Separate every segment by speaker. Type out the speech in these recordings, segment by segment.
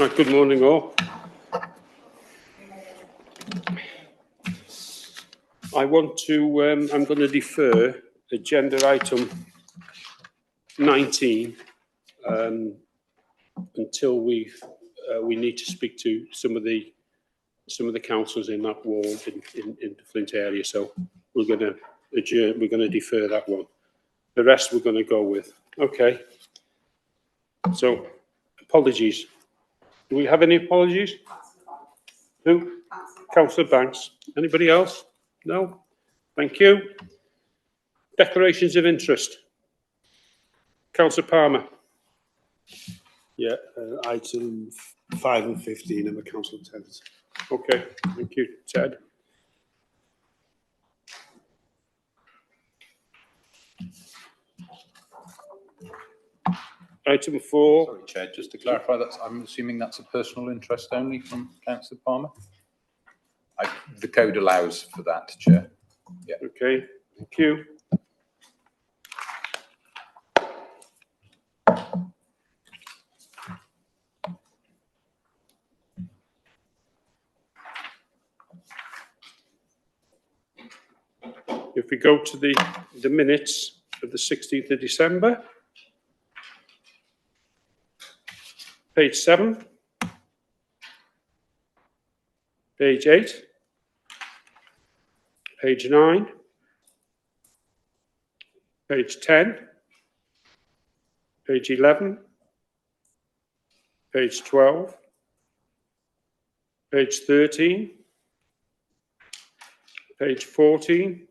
Speaker 1: Right, good morning all. I'm going to defer agenda item 19 until we need to speak to some of the councillors in that ward in the Flint area. So we're going to adjourn. We're going to defer that one. The rest we're going to go with. Okay. So apologies. Do we have any apologies? Who? Councillor Banks. Anybody else? No? Thank you. Declarations of interest. Councillor Palmer.
Speaker 2: Yeah, item 5 and 15 of the council tenants.
Speaker 1: Okay, thank you, Ted. Item 4.
Speaker 3: Sorry, Chair, just to clarify, I'm assuming that's a personal interest only from Councillor Palmer? The code allows for that, Chair. Yeah.
Speaker 1: Okay, thank you. If we go to the minutes of the 16th of December, page 7, page 8, page 9, page 10, page 11, page 12, page 13, page 14,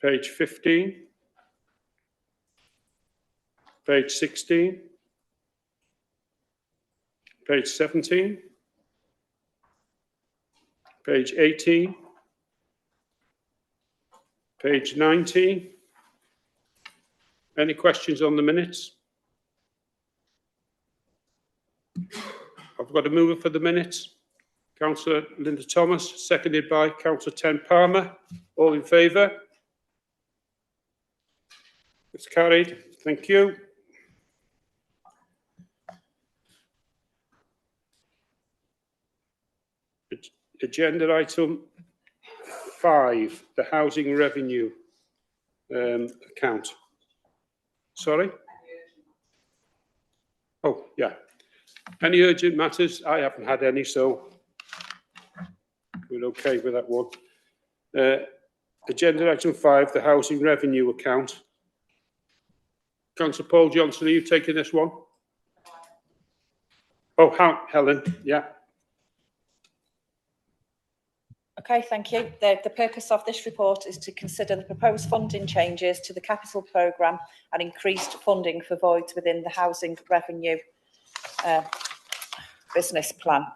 Speaker 1: page 15, page 16, page 17, page 18, page 19. Any questions on the minutes? I've got a mover for the minutes. Councillor Linda Thomas, seconded by Councillor Ten Palmer. All in favour? It's carried. Thank you. Agenda item 5, the housing revenue account. Sorry? Oh, yeah. Any urgent matters? I haven't had any, so we're okay with that one. Agenda item 5, the housing revenue account. Councillor Paul Johnson, are you taking this one? Oh, Helen, yeah.
Speaker 4: Okay, thank you. The purpose of this report is to consider the proposed funding changes to the capital programme and increased funding for voids within the housing revenue business plan.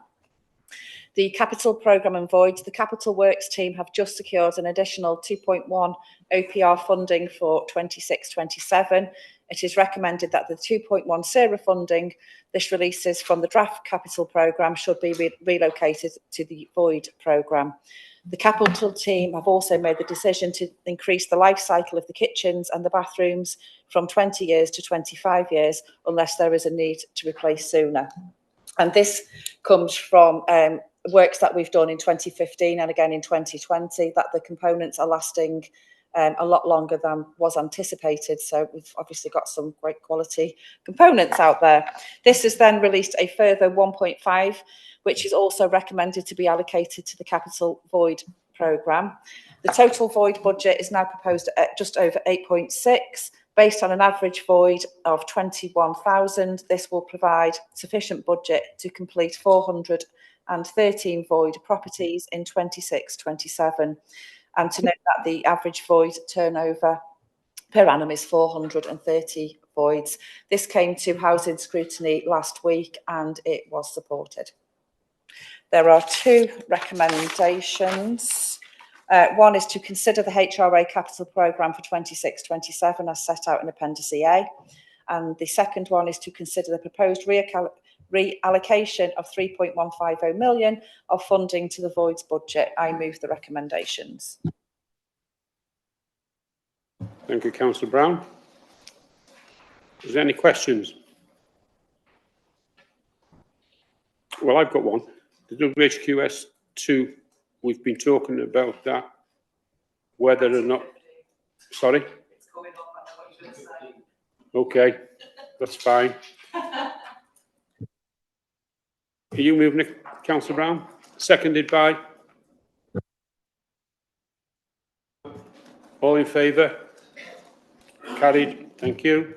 Speaker 4: The capital programme and voids, the capital works team have just secured an additional 2.1 OPR funding for 26-27. It is recommended that the 2.1 SERA funding this releases from the draft capital programme should be relocated to the void programme. The capital team have also made the decision to increase the life cycle of the kitchens and the bathrooms from 20 years to 25 years unless there is a need to replace sooner. And this comes from works that we've done in 2015 and again in 2020, that the components are lasting a lot longer than was anticipated. So we've obviously got some great quality components out there. This has then released a further 1.5, which is also recommended to be allocated to the capital void programme. The total void budget is now proposed at just over 8.6. Based on an average void of 21,000, this will provide sufficient budget to complete 413 void properties in 26-27. And to note that the average void turnover per annum is 430 voids. This came to housing scrutiny last week and it was supported. There are 2 recommendations. One is to consider the HRA capital programme for 26-27 as set out in Appendix A. And the second one is to consider the proposed reallocation of 3.150 million of funding to the voids budget. I move the recommendations.
Speaker 1: Thank you, Councillor Brown. Is there any questions? well, I've got one. The WHQS2, we've been talking about that, whether or not, sorry? Okay, that's fine. Are you moving it, Councillor Brown? Seconded by? All in favour? Carried. Thank you.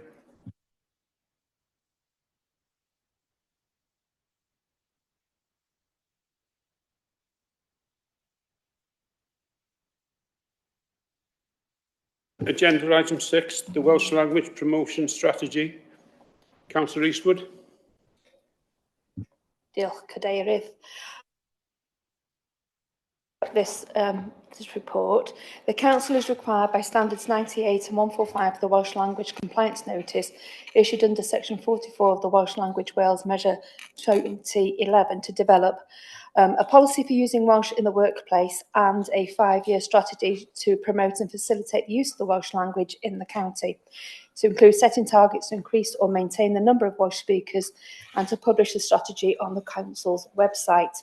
Speaker 1: Agenda item 6, the Welsh Language Promotion Strategy. Councillor Eastwood.
Speaker 5: Diolch, Cadeirydd. This report, the Council is required by Standards 98 and 145 of the Welsh Language Compliance Notice issued under Section 44 of the Welsh Language Wales Measure 2011 to develop a policy for using Welsh in the workplace and a 5-year strategy to promote and facilitate the use of the Welsh language in the county, to include setting targets to increase or maintain the number of Welsh speakers and to publish the strategy on the Council's website.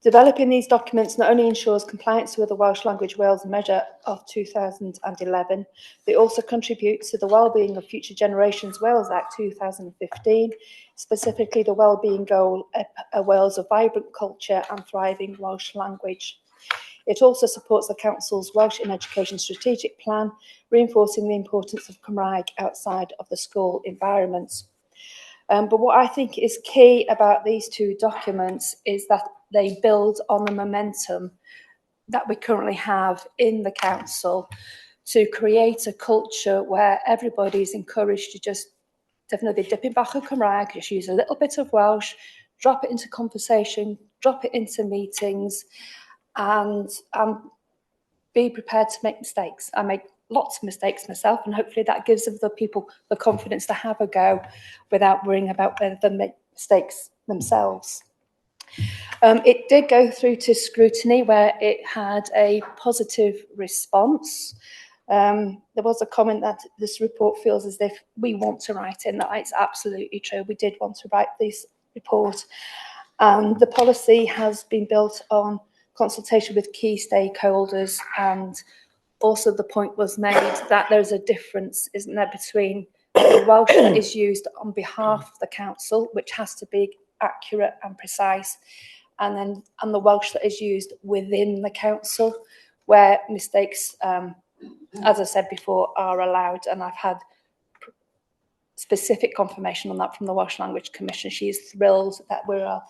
Speaker 5: Developing these documents not only ensures compliance with the Welsh Language Wales Measure of 2011, they also contribute to the Wellbeing of Future Generations Wales Act 2015, specifically the Wellbeing Goal, a Wales of vibrant culture and thriving Welsh language. It also supports the Council's Welsh in Education Strategic Plan, reinforcing the importance of Cymraeg outside of the school environment. But what I think is key about these two documents is that they build on the momentum that we currently have in the council to create a culture where everybody is encouraged to just definitely dipping back on Cymraeg, just use a little bit of Welsh, drop it into conversation, drop it into meetings, and be prepared to make mistakes. I make lots of mistakes myself, and hopefully that gives other people the confidence to have a go without worrying about whether they make mistakes themselves. It did go through to scrutiny where it had a positive response. There was a comment that this report feels as if we want to write in. That it's absolutely true. We did want to write this report. And the policy has been built on consultation with key stakeholders, and also the point was made that there's a difference, isn't there, between the Welsh that is used on behalf of the council, which has to be accurate and precise, and the Welsh that is used within the council, where mistakes, as I said before, are allowed. And I've had specific confirmation on that from the Welsh Language Commission. She is thrilled that we are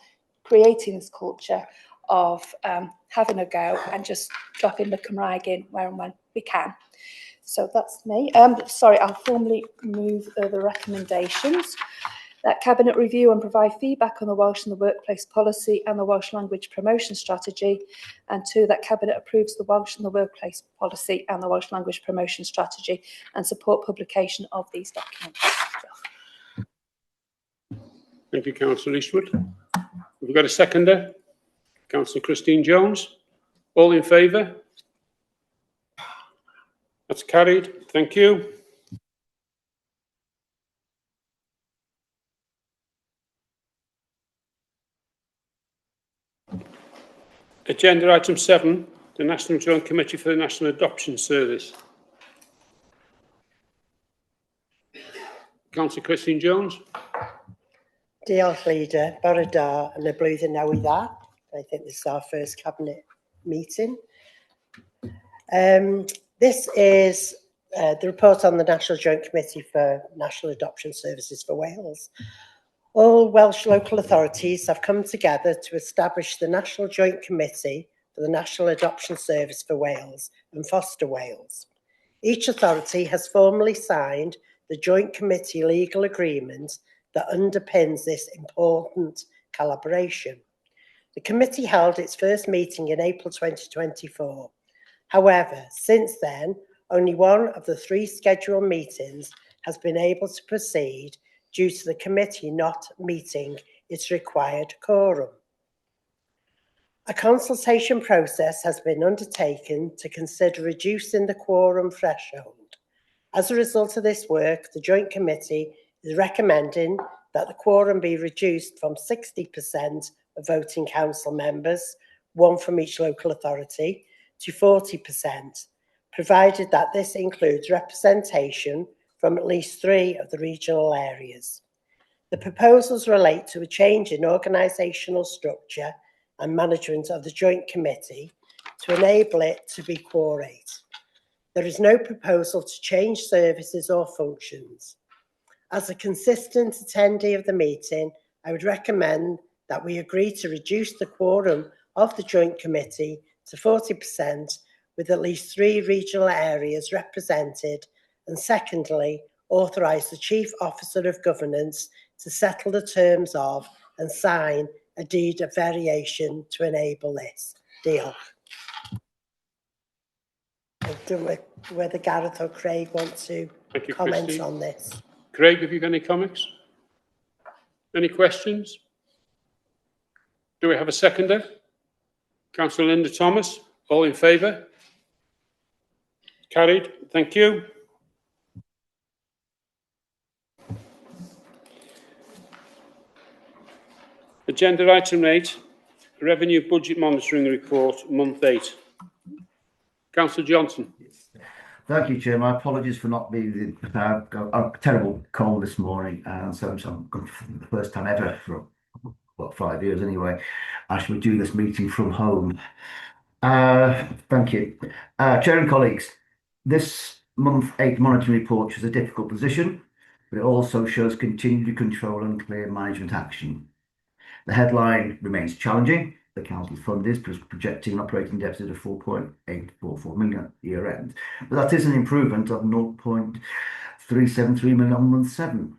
Speaker 5: creating this culture of having a go and just dropping the Cymraeg in where and when we can. So that's me. Sorry, I'll formally move the recommendations. That Cabinet review and provide feedback on the Welsh in the workplace policy and the Welsh language promotion strategy. And 2, that Cabinet approves the Welsh in the workplace policy and the Welsh language promotion strategy and support publication of these documents.
Speaker 1: Thank you, Councillor Eastwood. We've got a seconder, Councillor Christine Jones. All in favour? That's carried. Thank you. Agenda item 7, the National Joint Committee for the National Adoption Service. Councillor Christine Jones.
Speaker 6: Diolch, Leader. Bore da yn y blwyddyn newydd dda. I think this is our first Cabinet meeting. This is the report on the National Joint Committee for National Adoption Services for Wales. All Welsh local authorities have come together to establish the National Joint Committee for the National Adoption Service for Wales and Foster Wales. Each authority has formally signed the Joint Committee legal agreement that underpins this important collaboration. The committee held its first meeting in April 2024. However, since then, only one of the 3 scheduled meetings has been able to proceed due to the committee not meeting its required quorum. A consultation process has been undertaken to consider reducing the quorum threshold. As a result of this work, the Joint Committee is recommending that the quorum be reduced from 60% of voting council members, one from each local authority, to 40%, provided that this includes representation from at least 3 of the regional areas. The proposals relate to a change in organisational structure and management of the Joint Committee to enable it to be quorate. There is no proposal to change services or functions. As a consistent attendee of the meeting, I would recommend that we agree to reduce the quorum of the Joint Committee to 40% with at least 3 regional areas represented, and secondly, authorise the Chief Officer of Governance to settle the terms of and sign a deed of variation to enable this. Deal. I don't know whether Gareth or Craig want to
Speaker 1: Thank you,
Speaker 6: comment
Speaker 1: Christine.
Speaker 6: on this.
Speaker 1: Craig, have you got any comments? Any questions? Do we have a seconder? Councillor Linda Thomas, all in favour? Carried. Thank you. Agenda item 8, Revenue Budget Monitoring Report, month 8. Councillor Johnson.
Speaker 7: Thank you, Chair. My apologies for not being got a terrible cold this morning, and so I'm for the first time ever for what 5 years anyway. I shall do this meeting from home. Thank you, Chair and colleagues. This month 8 monitoring report shows a difficult position, but it also shows continued control and clear management action. The headline remains challenging. The council fund is projecting an operating deficit of 4.844 million at year end, but that is an improvement of 0.373 million on month 7.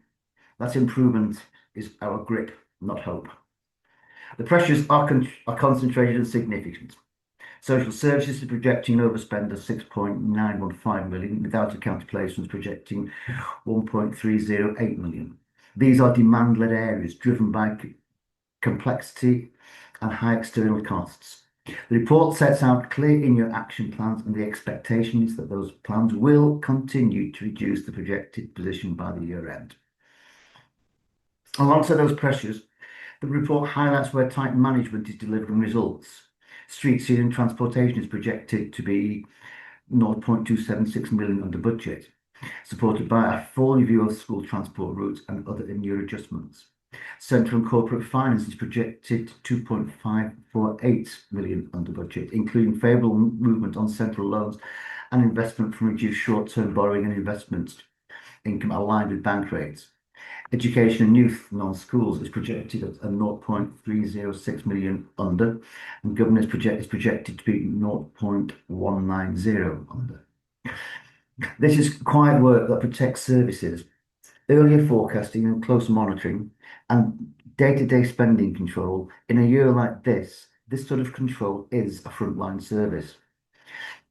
Speaker 7: That improvement is our grip, not hope. The pressures are concentrated and significant. Social services is projecting an overspend of 6.915 million, without account placements projecting 1.308 million. These are demand-led areas driven by complexity and high external costs. The report sets out clear in-year action plans, and the expectation is that those plans will continue to reduce the projected position by the year end. Alongside those pressures, the report highlights where tight management is delivering results. Street scene and transportation is projected to be 0.276 million under budget, supported by a full review of school transport routes and other in-year adjustments. Central and corporate finance is projected 2.548 million under budget, including favourable movement on central loans and investment from reduced short-term borrowing and investment income aligned with bank rates. Education and youth non-schools is projected at a 0.306 million under, and governance is projected to be 0.190 under. This is quiet work that protects services, earlier forecasting and close monitoring, and day-to-day spending control. In a year like this sort of control is a frontline service.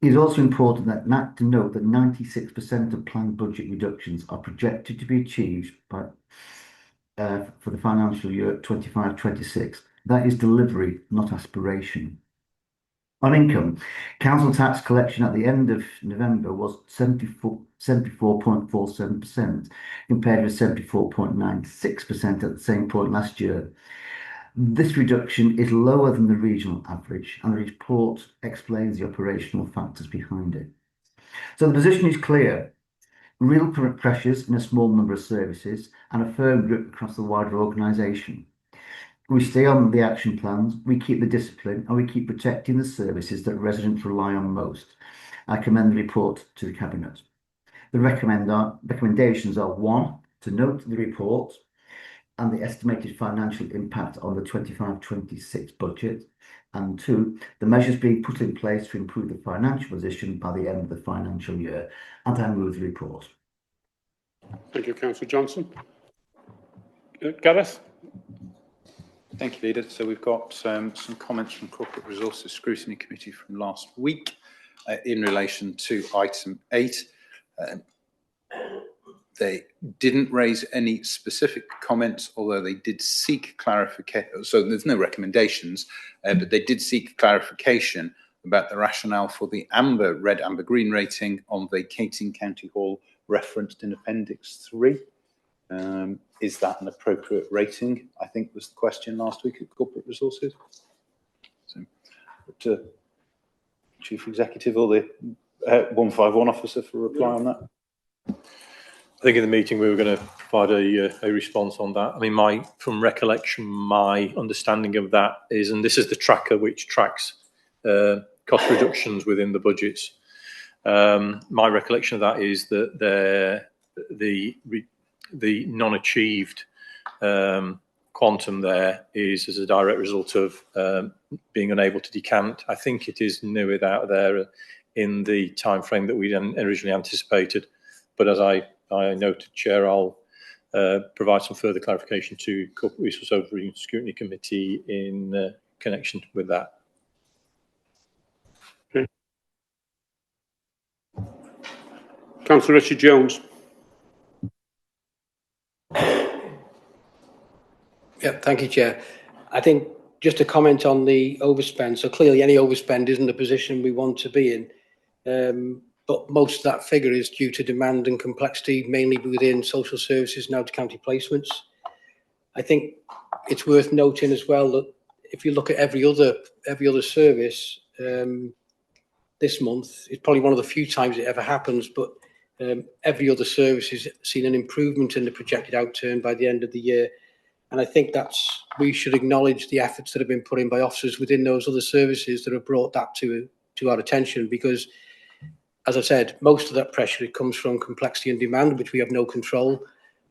Speaker 7: It is also important to note that 96% of planned budget reductions are projected to be achieved for the financial year 25-26. That is delivery, not aspiration. On income, council tax collection at the end of November was 74.47%, compared with 74.96% at the same point last year. This reduction is lower than the regional average, and the report explains the operational factors behind it. So the position is clear. Real pressures in a small number of services and a firm grip across the wider organisation. We stay on the action plans, we keep the discipline, and we keep protecting the services that residents rely on most. I commend the report to the Cabinet. The recommendations are: 1, to note the report and the estimated financial impact on the 25-26 budget, and 2, the measures being put in place to improve the financial position by the end of the financial year. And I move the report.
Speaker 1: Thank you, Councillor Johnson. Gareth?
Speaker 3: Thank you, Leader. So we've got some comments from Corporate Resources Scrutiny Committee from last week in relation to item 8. They didn't raise any specific comments, although they did seek clarification. So there's no recommendations, but they did seek clarification about the rationale for the red, amber, green rating on vacating County Hall referenced in Appendix 3. Is that an appropriate rating? I think was the question last week at Corporate Resources. So, Chief Executive or the 151 officer for a reply on that?
Speaker 8: I think in the meeting we were going to provide a response on that. I mean, from recollection, my understanding of that is, and this is the tracker which tracks cost reductions within the budgets. My recollection of that is that the non-achieved quantum there is as a direct result of being unable to decant. I think it is nowhere out there in the time frame that we originally anticipated. But as I noted, Chair, I'll provide some further clarification to Corporate Resource Oversight and Scrutiny Committee in connection with that.
Speaker 1: Okay. Councillor Richard Jones.
Speaker 9: Yeah, thank you, Chair. I think just to comment on the overspend. So clearly any overspend isn't a position we want to be in. But most of that figure is due to demand and complexity, mainly within social services and out-of-county placements. I think it's worth noting as well that if you look at every other service this month, it's probably one of the few times it ever happens, but every other service has seen an improvement in the projected outturn by the end of the year. And I think we should acknowledge the efforts that have been put in by officers within those other services that have brought that to our attention, because as I said, most of that pressure, it comes from complexity and demand, which we have no control.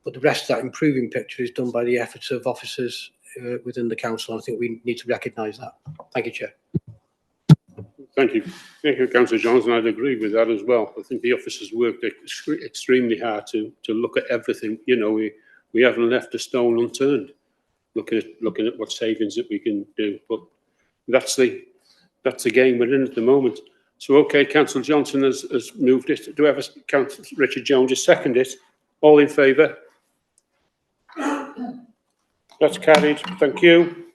Speaker 9: But the rest of that improving picture is done by the efforts of officers within the council. I think we need to recognise that. Thank you, Chair.
Speaker 1: Thank you. Thank you, Councillor Johnson. I'd agree with that as well. I think the officers worked extremely hard to look at everything. You know, we haven't left a stone unturned, looking at what savings that we can do. But that's the game we're in at the moment. So, okay, Councillor Johnson has moved it. Do we have Councillor Richard Jones just second it? All in favour? That's carried. Thank you.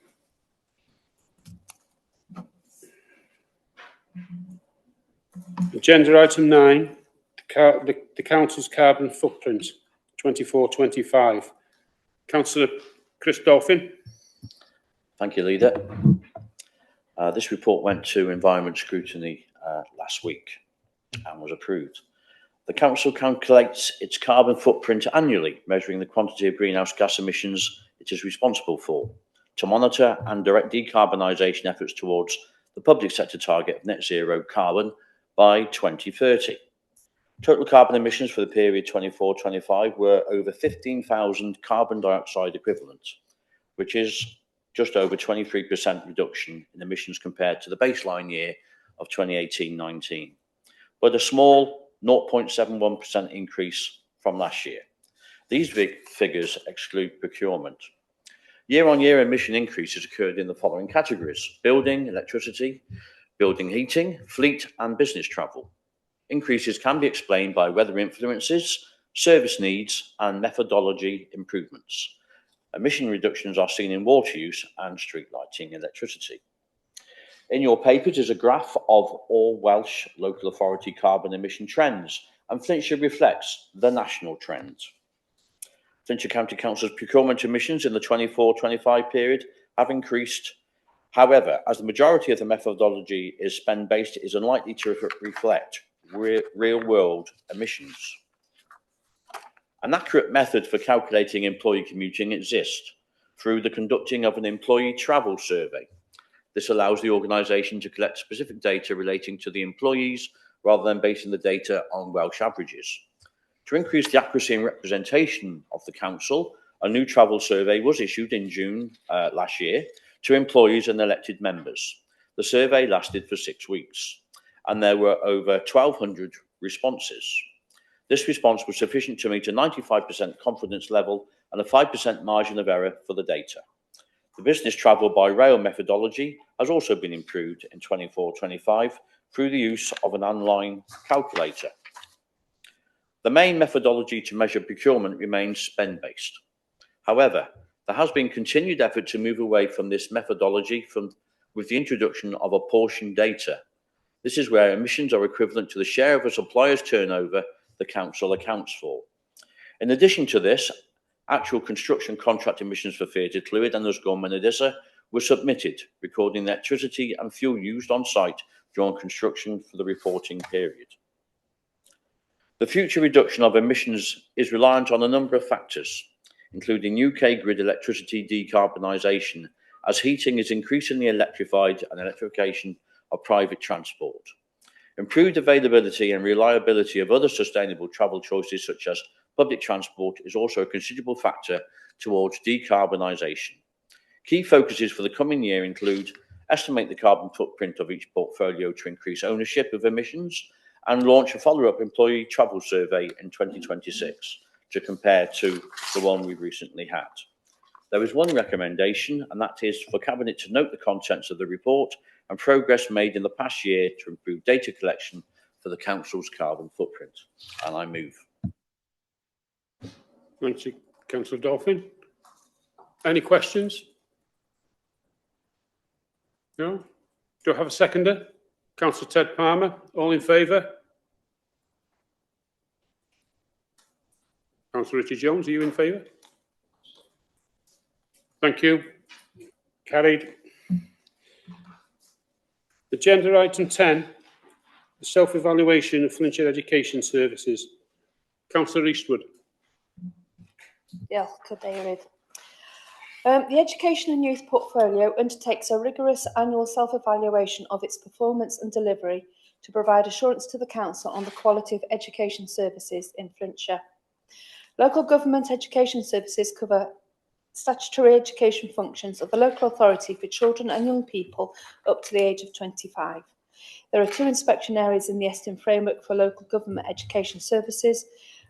Speaker 1: Agenda item 9, the Council's carbon footprint, 24-25. Councillor Chris Dolphin.
Speaker 10: Thank you, Leader. This report went to Environment Scrutiny last week and was approved. The Council calculates its carbon footprint annually, measuring the quantity of greenhouse gas emissions it is responsible for, to monitor and direct decarbonisation efforts towards the public sector target of net zero carbon by 2030. Total carbon emissions for the period 24-25 were over 15,000 carbon dioxide equivalent, which is just over 23% reduction in emissions compared to the baseline year of 2018-19, but a small 0.71% increase from last year. These figures exclude procurement. Year-on-year emission increases occurred in the following categories: building, electricity, building heating, fleet and business travel. Increases can be explained by weather influences, service needs and methodology improvements. Emission reductions are seen in water use and street lighting electricity. In your papers is a graph of all Welsh local authority carbon emission trends, and Flintshire reflects the national trends. Flintshire County Council's procurement emissions in the 24-25 period have increased. However, as the majority of the methodology is spend-based, it is unlikely to reflect real-world emissions. An accurate method for calculating employee commuting exists through the conducting of an employee travel survey. This allows the organisation to collect specific data relating to the employees rather than basing the data on Welsh averages. To increase the accuracy and representation of the council, a new travel survey was issued in June last year to employees and elected members. The survey lasted for 6 weeks, and there were over 1,200 responses. This response was sufficient to meet a 95% confidence level and a 5% margin of error for the data. The business travel by rail methodology has also been improved in 24-25 through the use of an online calculator. The main methodology to measure procurement remains spend-based. However, there has been continued effort to move away from this methodology with the introduction of apportioned data. This is where emissions are equivalent to the share of a supplier's turnover the council accounts for. In addition to this, Actual construction contract emissions for Theatre Clwyd and Ysgol Menedissa were submitted, recording the electricity and fuel used on site during construction for the reporting period. The future reduction of emissions is reliant on a number of factors, including UK grid electricity decarbonisation, as heating is increasingly electrified, and electrification of private transport. Improved availability and reliability of other sustainable travel choices, such as public transport, is also a considerable factor towards decarbonisation. Key focuses for the coming year include estimate the carbon footprint of each portfolio to increase ownership of emissions, and launch a follow-up employee travel survey in 2026 to compare to the one we recently had. There is one recommendation, and that is for Cabinet to note the contents of the report and progress made in the past year to improve data collection for the Council's carbon footprint. And I move.
Speaker 1: Thank you, Councillor Dolphin. Any questions? No? Do I have a seconder? Councillor Ted Palmer, all in favour? Councillor Richard Jones, are you in favour? Thank you. Carried. Agenda item 10, the self-evaluation of Flintshire Education Services. Councillor Eastwood.
Speaker 5: Diolch, Cadeirydd. The Education and Youth Portfolio undertakes a rigorous annual self-evaluation of its performance and delivery to provide assurance to the Council on the quality of education services in Flintshire. Local government education services cover statutory education functions of the local authority for children and young people up to the age of 25. There are 2 inspection areas in the Estin framework for local government education services,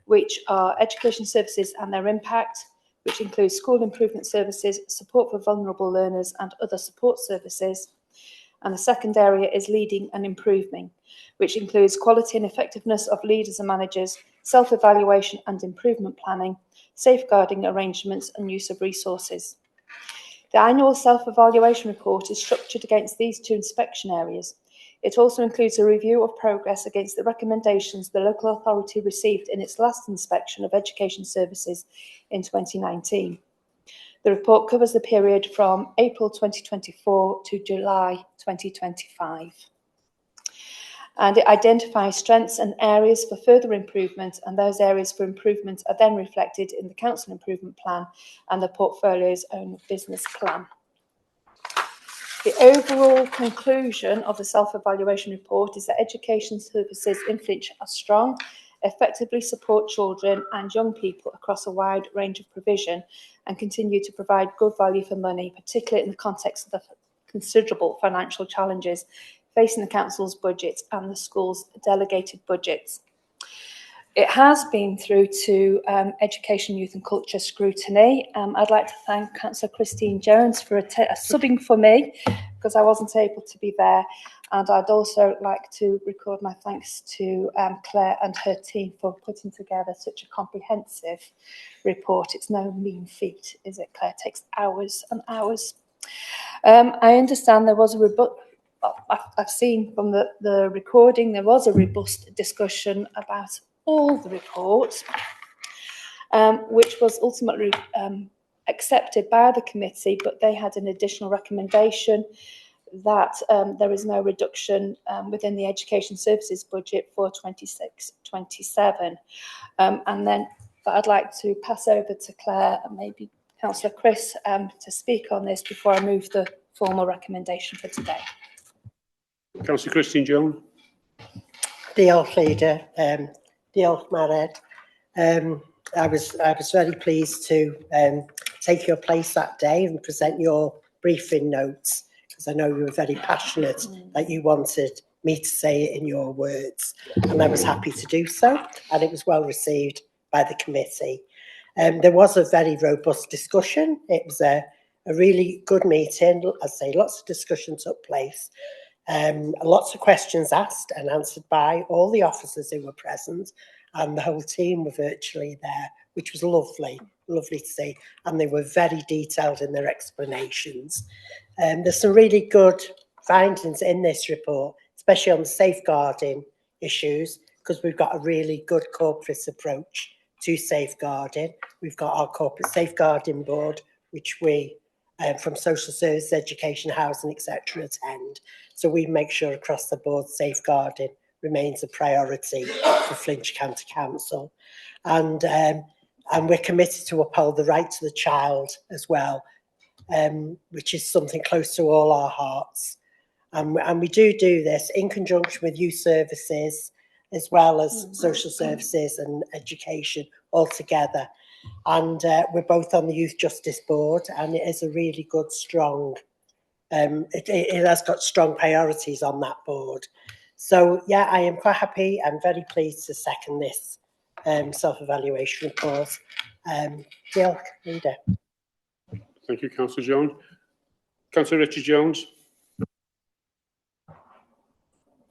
Speaker 5: which are education services and their impact, which includes school improvement services, support for vulnerable learners and other support services. And the second area is leading and improving, which includes quality and effectiveness of leaders and managers, self-evaluation and improvement planning, safeguarding arrangements and use of resources. The annual self-evaluation report is structured against these 2 inspection areas. It also includes a review of progress against the recommendations the local authority received in its last inspection of education services in 2019. The report covers the period from April 2024 to July 2025. And it identifies strengths and areas for further improvement, and those areas for improvement are then reflected in the Council Improvement Plan and the portfolio's own business plan. The overall conclusion of the self-evaluation report is that education services in Flintshire are strong, effectively support children and young people across a wide range of provision, and continue to provide good value for money, particularly in the context of the considerable financial challenges facing the Council's budget and the school's delegated budgets. It has been through to Education, Youth and Culture scrutiny. I'd like to thank Councillor Christine Jones for subbing for me, because I wasn't able to be there. And I'd also like to record my thanks to Claire and her team for putting together such a comprehensive report. It's no mean feat, is it, Claire? It takes hours and hours. I understand there was I've seen from the recording, there was a robust discussion about all the reports, which was ultimately accepted by the committee, but they had an additional recommendation that there is no reduction within the education services budget for 26-27. And then I'd like to pass over to Claire and maybe Councillor Chris to speak on this before I move the formal recommendation for today.
Speaker 1: Councillor Christine Jones.
Speaker 6: Diolch, Leader. Diolch, Mared. I was very pleased to take your place that day and present your briefing notes, because I know you were very passionate that you wanted me to say it in your words, and I was happy to do so, and it was well received by the committee. There was a very robust discussion. It was a really good meeting. As I say, lots of discussion took place. Lots of questions asked and answered by all the officers who were present, and the whole team were virtually there, which was lovely to see, and they were very detailed in their explanations. There's some really good findings in this report, especially on the safeguarding issues, because we've got a really good corporate approach to safeguarding. We've got our corporate safeguarding board, which we, from social services, education, housing, etc., attend. So we make sure across the board safeguarding remains a priority for Flintshire County Council. And we're committed to uphold the right to the child as well, which is something close to all our hearts. And we do this in conjunction with youth services, as well as social services and education all together. And we're both on the Youth Justice Board, and it is a really good, strong, it has got strong priorities on that board. So, yeah, I am quite happy and very pleased to second this self-evaluation report. Diolch, Leader.
Speaker 1: Thank you, Councillor Jones. Councillor Richard Jones.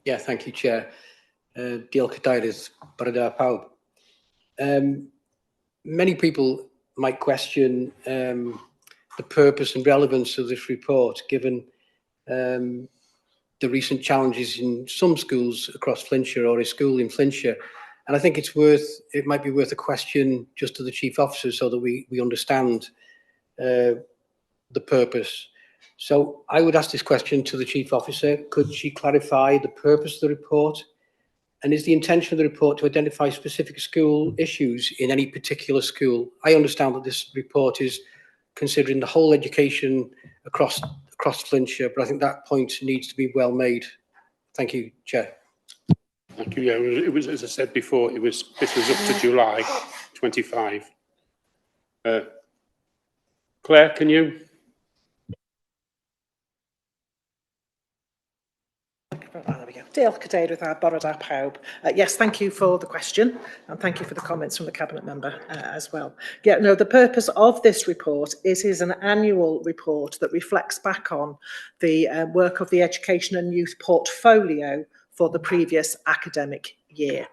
Speaker 9: Yeah, thank you, Chair. Diolch Cadeirydd, bore da pawb. Many people might question the purpose and relevance of this report, given the recent challenges in some schools across Flintshire or a school in Flintshire. And I think it might be worth a question just to the Chief Officer so that we understand the purpose. So I would ask this question to the Chief Officer. Could she clarify the purpose of the report? And is the intention of the report to identify specific school issues in any particular school? I understand that this report is considering the whole education across Flintshire, but I think that point needs to be well made. Thank you, Chair.
Speaker 1: Thank you. Yeah, it was, as I said before, this was up to July 25. Claire, can you?
Speaker 11: There we go. Diolch Cadeirydd a bore da pawb. Yes, thank you for the question, and thank you for the comments from the Cabinet Member as well. Yeah, no, the purpose of this report is an annual report that reflects back on the work of the Education and Youth Portfolio for the previous academic year.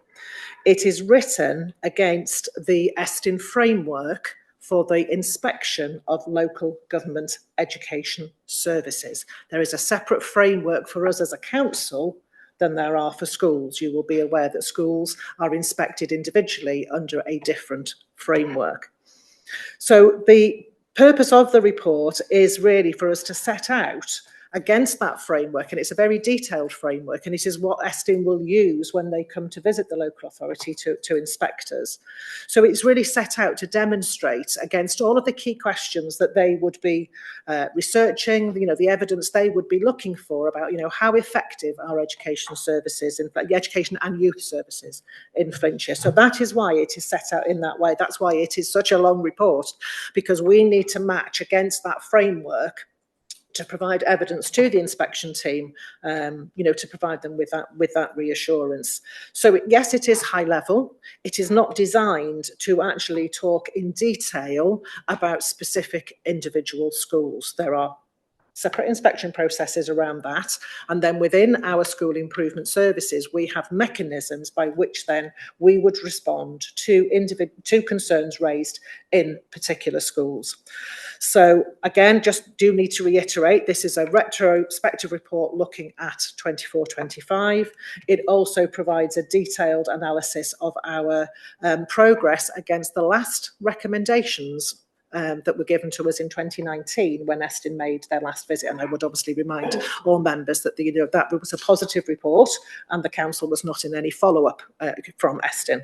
Speaker 11: It is written against the Estyn framework for the inspection of local government education services. There is a separate framework for us as a council than there are for schools. You will be aware that schools are inspected individually under a different framework. So the purpose of the report is really for us to set out against that framework, and it's a very detailed framework, and it is what Estyn will use when they come to visit the local authority to inspect us. So it's really set out to demonstrate against all of the key questions that they would be researching, the evidence they would be looking for about, how effective are education services, education and youth services in Flintshire. So that is why it is set out in that way. That's why it is such a long report, because we need to match against that framework to provide evidence to the inspection team, to provide them with that reassurance. So yes, it is high level. It is not designed to actually talk in detail about specific individual schools. There are separate inspection processes around that, and then within our school improvement services we have mechanisms by which then we would respond to concerns raised in particular schools. So again, just do need to reiterate, this is a retrospective report looking at 24-25. It also provides a detailed analysis of our progress against the last recommendations that were given to us in 2019 when Estyn made their last visit. And I would obviously remind all members that that was a positive report and the council was not in any follow-up from Estyn.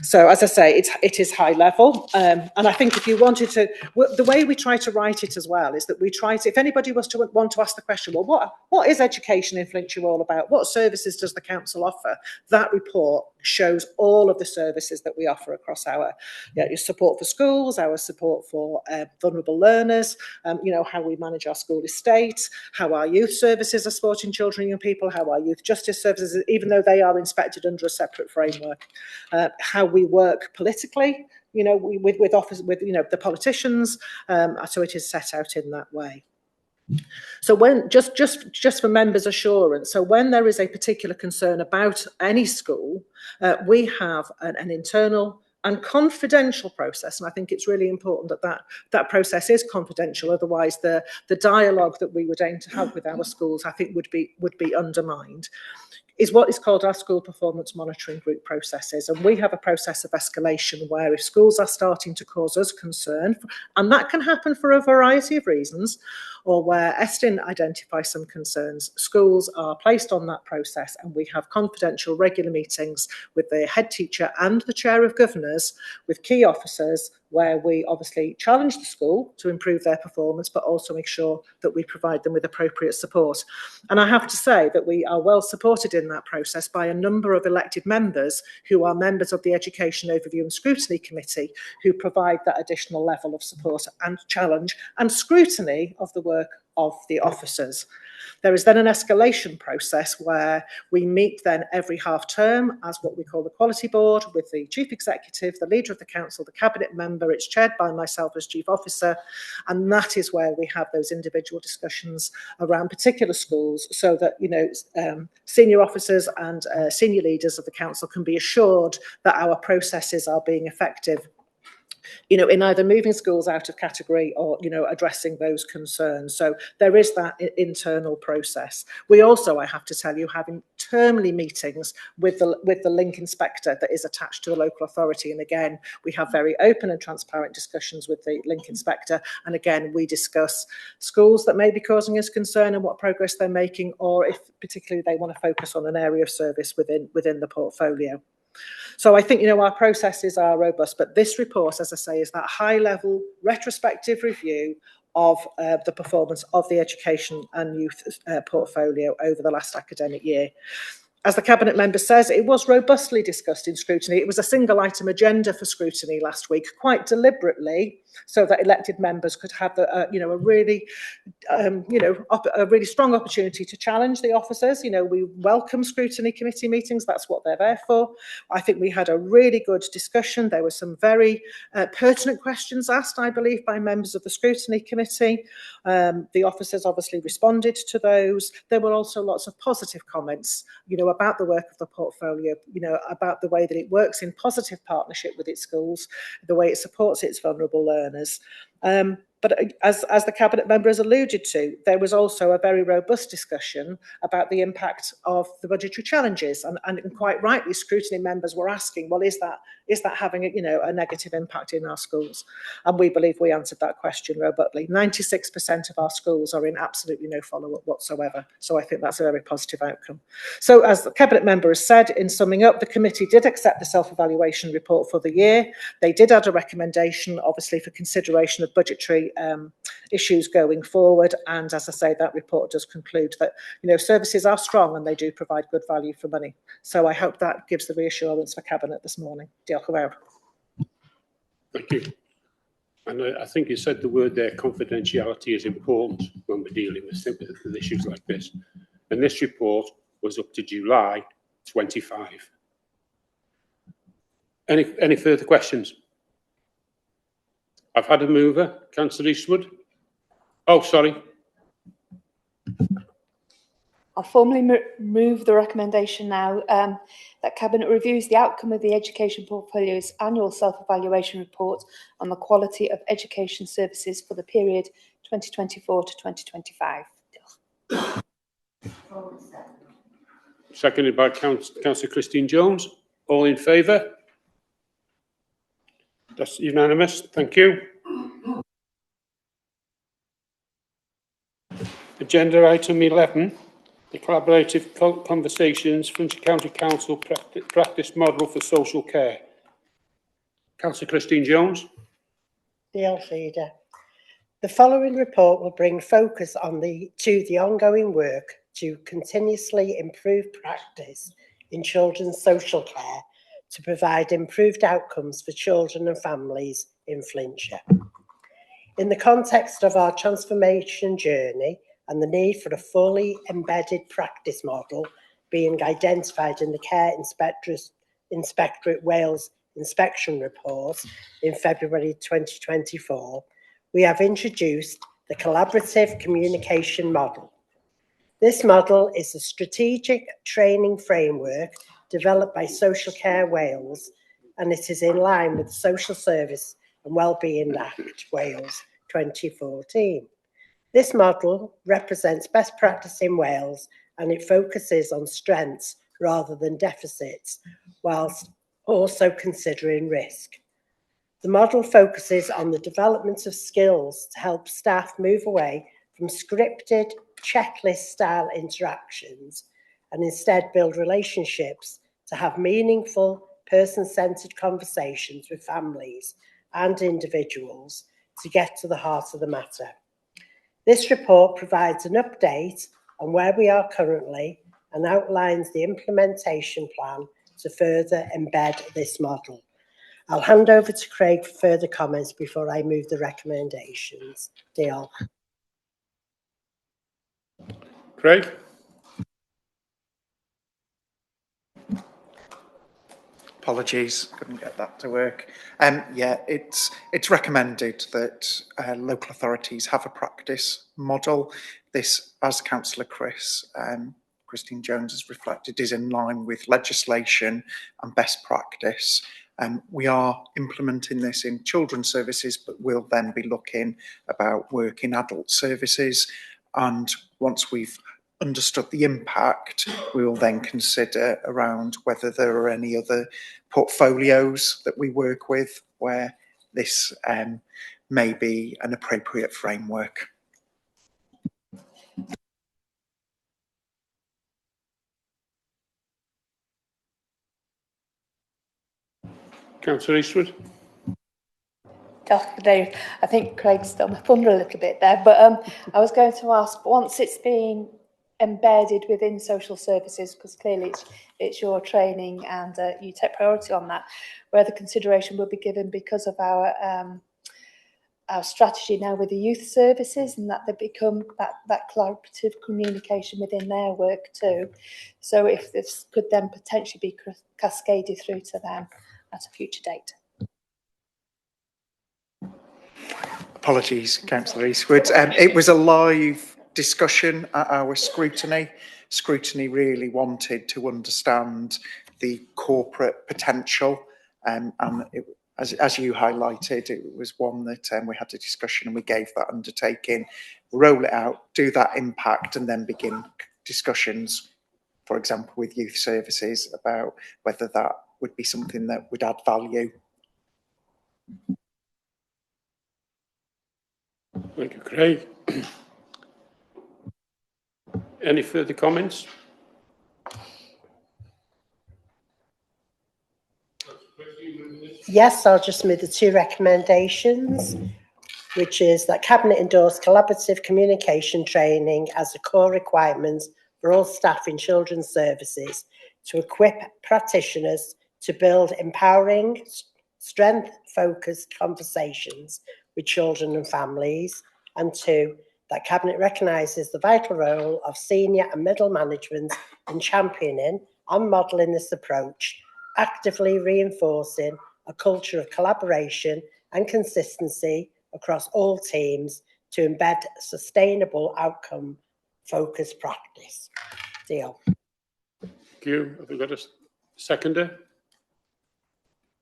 Speaker 11: So as I say, it is high level, and I think if you wanted to, the way we try to write it as well is that we try to, if anybody was to want to ask the question, well, what is education in Flintshire all about? What services does the council offer? That report shows all of the services that we offer across our support for schools, our support for vulnerable learners, how we manage our school estate, how our youth services are supporting children and young people, how our youth justice services, even though they are inspected under a separate framework, how we work politically, with office, with the politicians. So it is set out in that way. So when just for members' assurance, so when there is a particular concern about any school, we have an internal and confidential process, and I think it's really important that process is confidential. Otherwise, the dialogue that we would aim to have with our schools, I think, would be undermined. is what is called our school performance monitoring group processes. And we have a process of escalation where if schools are starting to cause us concern, and that can happen for a variety of reasons, or where Estin identifies some concerns, schools are placed on that process, and we have confidential regular meetings with the head teacher and the chair of governors with key officers, where we obviously challenge the school to improve their performance, but also make sure that we provide them with appropriate support. And I have to say that we are well supported in that process by a number of elected members who are members of the Education Overview and Scrutiny Committee, who provide that additional level of support and challenge and scrutiny of the work of the officers. There is then an escalation process where we meet then every half term as what we call the Quality Board, with the Chief Executive, the Leader of the Council, the Cabinet Member. It's chaired by myself as Chief Officer, and that is where we have those individual discussions around particular schools, so that, you know, senior officers and senior leaders of the Council can be assured that our processes are being effective, you know, in either moving schools out of category or, you know, addressing those concerns. So there is that internal process. We also, I have to tell you, have internally meetings with the link inspector that is attached to the local authority. And again, we have very open and transparent discussions with the link inspector. And again, we discuss schools that may be causing us concern and what progress they're making, or if particularly they want to focus on an area of service within the portfolio. So I think, you know, our processes are robust, but this report, as I say, is that high-level retrospective review of the performance of the education and youth portfolio over the last academic year. As the Cabinet Member says, it was robustly discussed in scrutiny. It was a single item agenda for scrutiny last week, quite deliberately, so that elected members could have a really strong opportunity to challenge the officers. You know, we welcome scrutiny committee meetings. That's what they're there for. I think we had a really good discussion. There were some very pertinent questions asked, I believe, by members of the scrutiny committee. The officers obviously responded to those. There were also lots of positive comments, you know, about the work of the portfolio, you know, about the way that it works in positive partnership with its schools, the way it supports its vulnerable learners. But as the Cabinet Member has alluded to, there was also a very robust discussion about the impact of the budgetary challenges. And quite rightly, scrutiny members were asking, well, is that having a negative impact in our schools? And we believe we answered that question robustly. 96% of our schools are in absolutely no follow-up whatsoever. So I think that's a very positive outcome. So as the Cabinet Member has said, in summing up, the committee did accept the self-evaluation report for the year. They did add a recommendation, obviously, for consideration of budgetary issues going forward, and as I say, that report does conclude that, you know, services are strong and they do provide good value for money. So I hope that gives the reassurance for Cabinet this morning. Diolch yn fawr.
Speaker 1: Thank you. And I think you said the word there, confidentiality is important when we're dealing with issues like this. And this report was up to July 25. Any further questions? I've had a mover, Councillor Eastwood. Oh, sorry.
Speaker 5: I'll formally move the recommendation now that Cabinet reviews the outcome of the Education Portfolio's annual self-evaluation report on the quality of education services for the period 2024 to 2025.
Speaker 1: Seconded by Councillor Christine Jones. All in favour? That's unanimous. Thank you. Agenda item 11, the collaborative conversations from the County Council practice model for social care. Councillor Christine Jones.
Speaker 6: Diolch, Leader. The following report will bring focus on the ongoing work to continuously improve practice in children's social care to provide improved outcomes for children and families in Flintshire. In the context of our transformation journey and the need for a fully embedded practice model being identified in the Care Inspectorate Wales inspection report in February 2024, we have introduced the collaborative communication model. This model is a strategic training framework developed by Social Care Wales, and it is in line with the Social Service and Wellbeing Act Wales 2014. This model represents best practice in Wales, and it focuses on strengths rather than deficits, whilst also considering risk. The model focuses on the development of skills to help staff move away from scripted checklist-style interactions and instead build relationships to have meaningful, person-centred conversations with families and individuals to get to the heart of the matter. This report provides an update on where we are currently and outlines the implementation plan to further embed this model. I'll hand over to Craig for further comments before I move the recommendations. Diolch.
Speaker 1: Craig?
Speaker 12: Apologies, couldn't get that to work. Yeah, it's recommended that local authorities have a practice model. This, as Councillor Christine Jones has reflected, is in line with legislation and best practice. We are implementing this in children's services, but we'll then be looking about work in adult services. And once we've understood the impact, we will then consider around whether there are any other portfolios that we work with where this may be an appropriate framework.
Speaker 1: Councillor Eastwood?
Speaker 5: Dave, I think Craig stole my thunder a little bit there, but I was going to ask, once it's been embedded within social services, because clearly it's your training and you take priority on that, where the consideration will be given because of our strategy now with the youth services, and that they become that collaborative communication within their work too. So if this could then potentially be cascaded through to them at a future date.
Speaker 12: Apologies, Councillor Eastwood. It was a live discussion at our scrutiny. Scrutiny really wanted to understand the corporate potential, and as you highlighted, it was one that we had a discussion and we gave that undertaking, roll it out, do that impact, and then begin discussions, for example, with youth services about whether that would be something that would add value.
Speaker 1: Thank you, Craig. Any further comments?
Speaker 6: Yes, I'll just move the two recommendations, which is that Cabinet endorse collaborative communication training as a core requirement for all staff in children's services to equip practitioners to build empowering, strength-focused conversations with children and families, and two, that Cabinet recognises the vital role of senior and middle management in championing and modelling this approach, actively reinforcing a culture of collaboration and consistency across all teams to embed sustainable outcome-focused practice. Deal.
Speaker 1: Thank you. Have we got a seconder?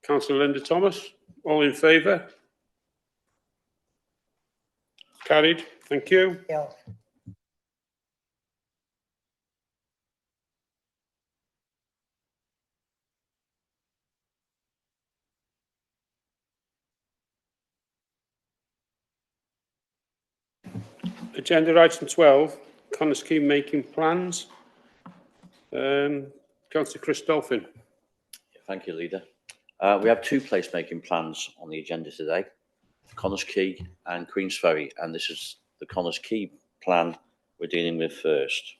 Speaker 1: Councillor Linda Thomas, all in favour? Carried. Thank you.
Speaker 6: Deal.
Speaker 1: Agenda item 12, Connor Scheme making plans. Councillor Chris Dolphin.
Speaker 10: Thank you, Leader. We have two placemaking plans on the agenda today, Connors Quay and Queen's Ferry, and this is the Connors Quay plan we're dealing with first.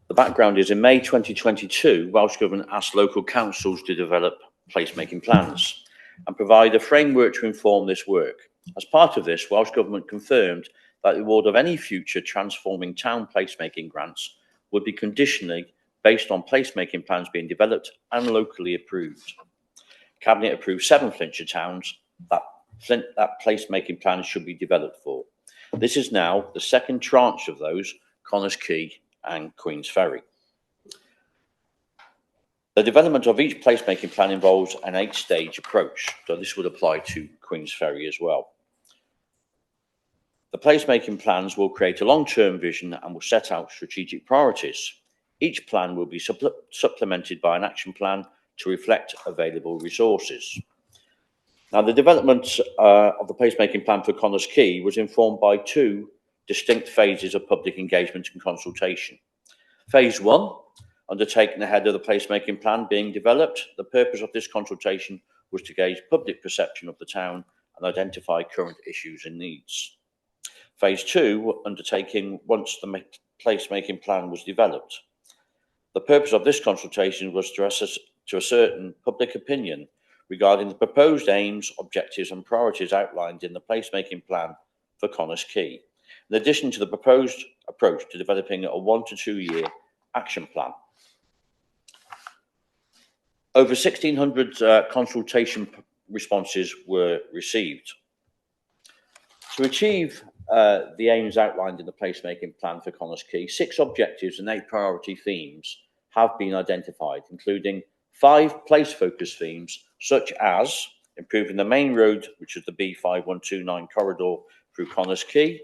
Speaker 10: The background is in May 2022, Welsh Government asked local councils to develop placemaking plans and provide a framework to inform this work. As part of this, Welsh Government confirmed that the award of any future transforming town placemaking grants would be conditionally based on placemaking plans being developed and locally approved. Cabinet approved 7 Flintshire towns that placemaking plans should be developed for. This is now the second tranche of those, Connors Quay and Queen's Ferry. The development of each placemaking plan involves an 8-stage approach, so this would apply to Queen's Ferry as well. The placemaking plans will create a long-term vision and will set out strategic priorities. Each plan will be supplemented by an action plan to reflect available resources. Now, the development of the placemaking plan for Connah's Quay was informed by two distinct phases of public engagement and consultation. Phase 1, undertaken ahead of the placemaking plan being developed. The purpose of this consultation was to gauge public perception of the town and identify current issues and needs. Phase 2, undertaken once the placemaking plan was developed. The purpose of this consultation was to ascertain public opinion regarding the proposed aims, objectives and priorities outlined in the placemaking plan for Connah's Quay, in addition to the proposed approach to developing a 1 to 2 year action plan. Over 1,600 consultation responses were received. To achieve the aims outlined in the placemaking plan for Connah's Quay, 6 objectives and 8 priority themes have been identified, including 5 place-focused themes, such as improving the main road, which is the B5129 corridor through Connah's Quay,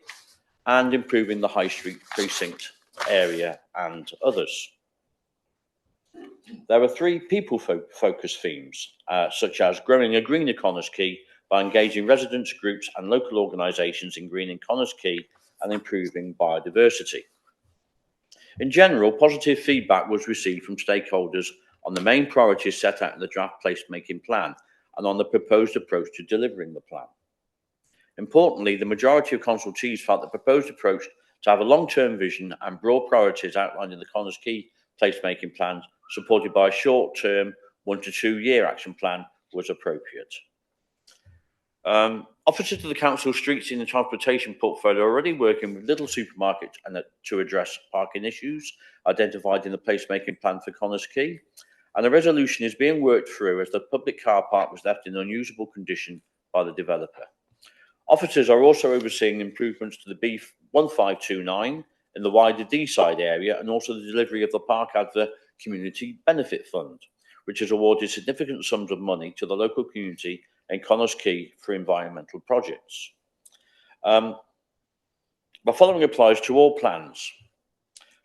Speaker 10: and improving the High Street precinct area and others. There are 3 people-focused themes, such as growing a greener Connah's Quay by engaging residents, groups and local organisations in greening Connah's Quay and improving biodiversity. In general, positive feedback was received from stakeholders on the main priorities set out in the draft placemaking plan and on the proposed approach to delivering the plan. Importantly, the majority of consultees felt the proposed approach to have a long-term vision and broad priorities outlined in the Connah's Quay placemaking plan, supported by a short-term 1 to 2 year action plan, was appropriate. Officers to the Council Streets in the Transportation portfolio are already working with Lidl supermarkets and to address parking issues identified in the placemaking plan for Connah's Quay, and a resolution is being worked through as the public car park was left in unusable condition by the developer. Officers are also overseeing improvements to the B1529 in the wider D-side area and also the delivery of the Park Adver Community Benefit Fund, which has awarded significant sums of money to the local community in Connah's Quay for environmental projects. The following applies to all plans.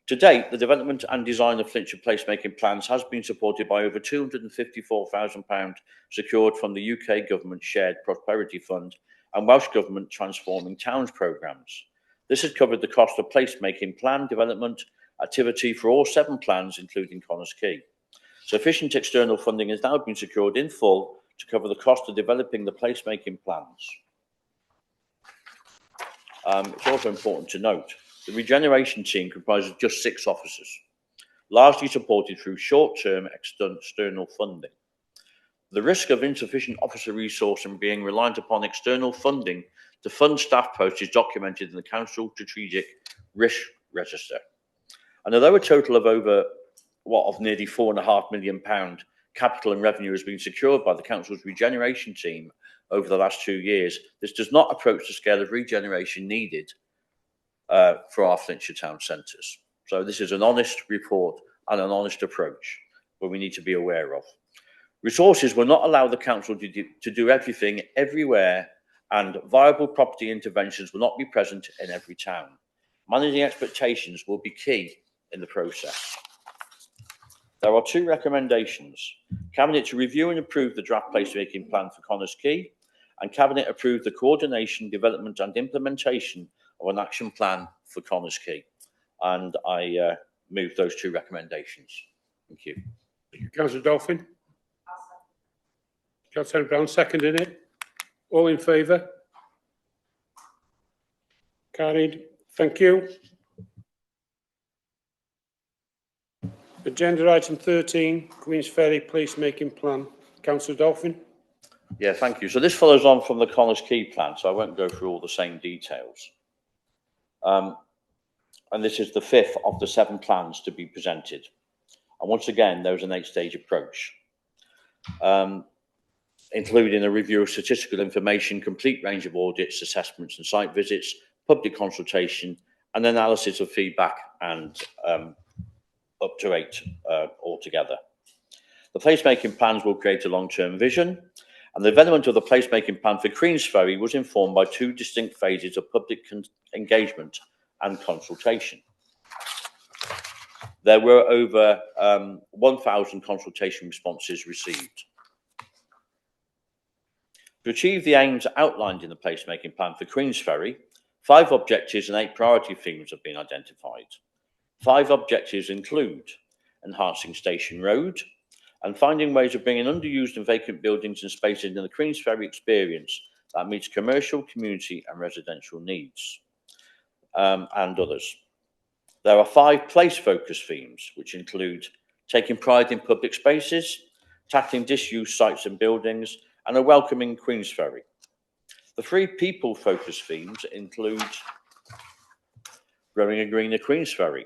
Speaker 10: To date, the development and design of Flintshire placemaking plans has been supported by over £254,000 secured from the UK Government Shared Prosperity Fund and Welsh Government Transforming Towns programmes. This has covered the cost of placemaking plan development activity for all 7 plans, including Connah's Quay. Sufficient external funding has now been secured in full to cover the cost of developing the placemaking plans. It's also important to note the regeneration team comprises just 6 officers, largely supported through short-term external funding. The risk of insufficient officer resource and being reliant upon external funding to fund staff posts is documented in the Council Strategic Risk Register. And although a total of nearly £4.5 million capital and revenue has been secured by the Council's regeneration team over the last 2 years, this does not approach the scale of regeneration needed for our Flintshire town centres. So this is an honest report and an honest approach that we need to be aware of. Resources will not allow the Council to do everything everywhere, and viable property interventions will not be present in every town. Managing expectations will be key in the process. There are 2 recommendations. Cabinet to review and approve the draft placemaking plan for Connah's Quay, and Cabinet approve the coordination, development and implementation of an action plan for Connah's Quay. And I move those 2 recommendations. Thank you.
Speaker 1: Councillor Dolphin. Councillor Brown seconded it. All in favour? Carried. Thank you. Agenda item 13, Queen's Ferry placemaking plan. Councillor Dolphin.
Speaker 10: Yeah, thank you. So this follows on from the Connah's Quay plan, so I won't go through all the same details. And this is the 5th of the 7 plans to be presented. And once again, there was an 8-stage approach, including a review of statistical information, complete range of audits, assessments and site visits, public consultation, and analysis of feedback, and up to 8 altogether. The placemaking plans will create a long-term vision, and the development of the placemaking plan for Queen's Ferry was informed by 2 distinct phases of public engagement and consultation. There were over 1,000 consultation responses received. To achieve the aims outlined in the placemaking plan for Queensferry, 5 objectives and 8 priority themes have been identified. 5 objectives include enhancing Station Road and finding ways of bringing underused and vacant buildings and spaces into the Queensferry experience that meets commercial, community and residential needs, and others. There are 5 place-focused themes, which include taking pride in public spaces, tackling disused sites and buildings, and a welcoming Queensferry. The 3 people-focused themes include growing a greener Queensferry,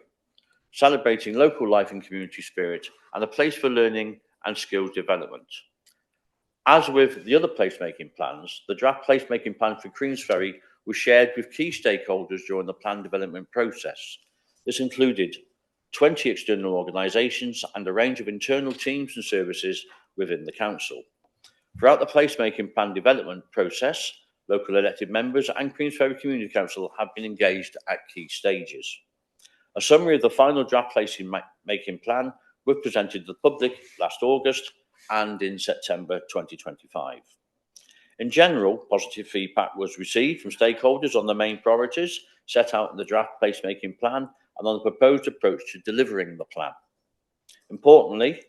Speaker 10: celebrating local life and community spirit, and a place for learning and skills development. As with the other placemaking plans, the draft placemaking plan for Queensferry was shared with key stakeholders during the plan development process. This included 20 external organisations and a range of internal teams and services within the council. Throughout the placemaking plan development process, local elected members and Queensferry Community Council have been engaged at key stages. A summary of the final draft placemaking plan was presented to the public last August and in September 2025. In general, positive feedback was received from stakeholders on the main priorities set out in the draft placemaking plan and on the proposed approach to delivering the plan. Importantly,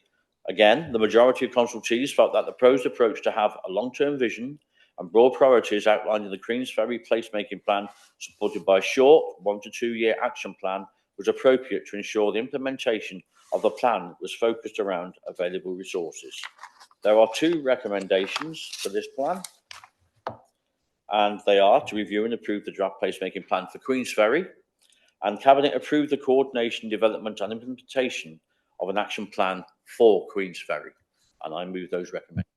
Speaker 10: again, the majority of consultees felt that the proposed approach to have a long-term vision and broad priorities outlined in the Queensferry placemaking plan, supported by a short 1 to 2 year action plan, was appropriate to ensure the implementation of the plan was focused around available resources. There are 2 recommendations for this plan, and they are to review and approve the draft placemaking plan for Queensferry, and Cabinet approve the coordination, development and implementation of an action plan for Queensferry. And I move those recommendations.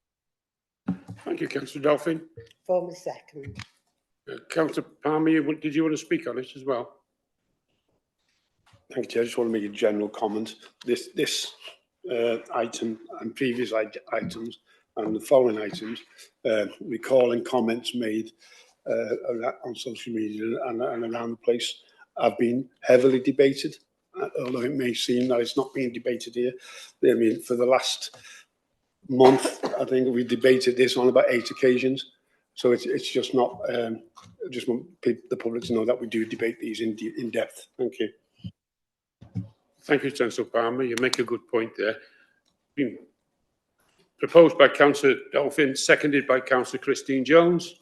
Speaker 2: Thank you, Councillor Dolphin.
Speaker 6: Former second.
Speaker 2: Councillor Palmer, did you want to speak on it as well? Thank you, Chair. I just want to make a general comment. This item and previous items and the following items, recalling comments made on social media and around the place, have been heavily debated, although it may seem that it's not being debated here. I mean, for the last month, I think we debated this on about 8 occasions. So it's just not, just want the public to know that we do debate these in depth. Thank you.
Speaker 1: Thank you, Councillor Palmer. You make a good point there. Been proposed by Councillor Dolphin, seconded by Councillor Christine Jones. Do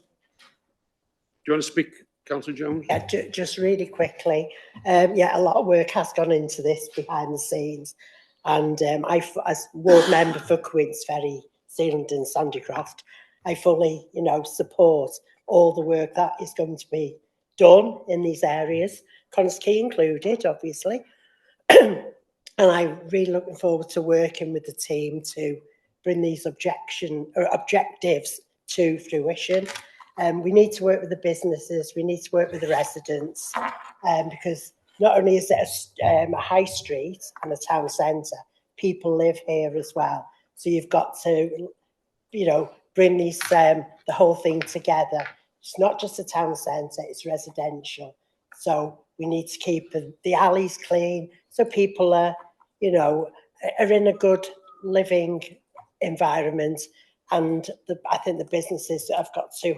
Speaker 1: you want to speak, Councillor Jones?
Speaker 6: Yeah, just really quickly. Yeah, a lot of work has gone into this behind the scenes. And I, as ward member for Queensferry, Sealand and Sandycroft, I fully, support all the work that is going to be done in these areas, Connah's Quay included, obviously. And I'm really looking forward to working with the team to bring these objectives to fruition. We need to work with the businesses, we need to work with the residents, because not only is it a high street and a town centre, people live here as well. So you've got to, bring these the whole thing together. It's not just a town centre, it's residential. So we need to keep the alleys clean so people are, are in a good living environment. And I think the businesses have got to,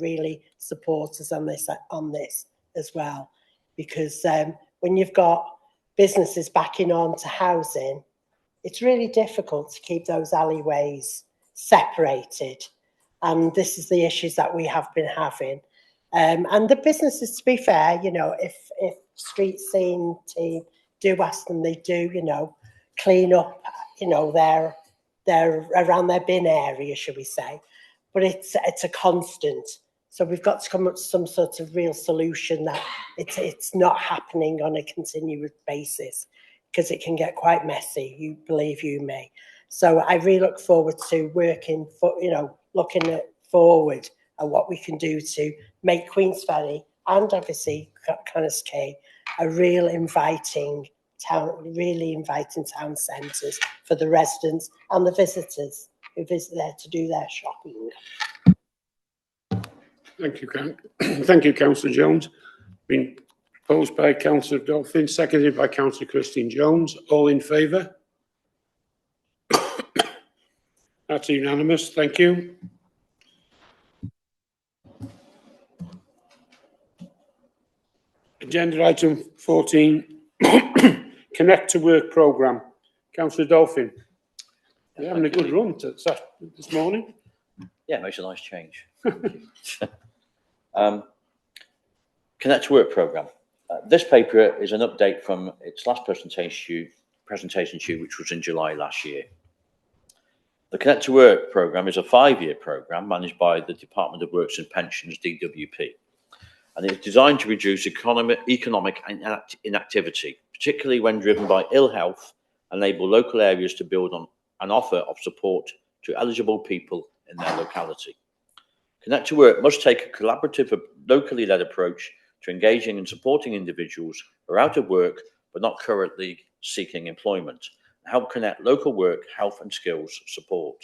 Speaker 6: really support us on this as well. Because when you've got businesses backing on to housing, it's really difficult to keep those alleyways separated. And this is the issues that we have been having. And the businesses, to be fair, if street scene team do ask them, they do, clean up, they're around their bin area, should we say. But it's a constant. So we've got to come up with some sort of real solution that it's not happening on a continuous basis, because it can get quite messy, you believe you me. So I really look forward to working for, looking forward at what we can do to make Queensferry and obviously Connah's Quay a real inviting town centres for the residents and the visitors who visit there to do their shopping.
Speaker 1: Thank you, Councillor Jones. Been Proposed by Councillor Dolphin, seconded by Councillor Christine Jones. All in favour? That's unanimous. Thank you. Agenda item 14, Connect to Work programme. Councillor Dolphin, you're having a good run this morning.
Speaker 10: Yeah, makes a nice change. Connect to Work programme. This paper is an update from its last presentation due, which was in July last year. The Connect to Work programme is a 5-year programme managed by the Department of Works and Pensions, DWP, and it's designed to reduce economic inactivity, particularly when driven by ill health, and enable local areas to build on an offer of support to eligible people in their locality. Connect to Work must take a collaborative, locally led approach to engaging and supporting individuals who are out of work but not currently seeking employment, and help connect local work, health and skills support.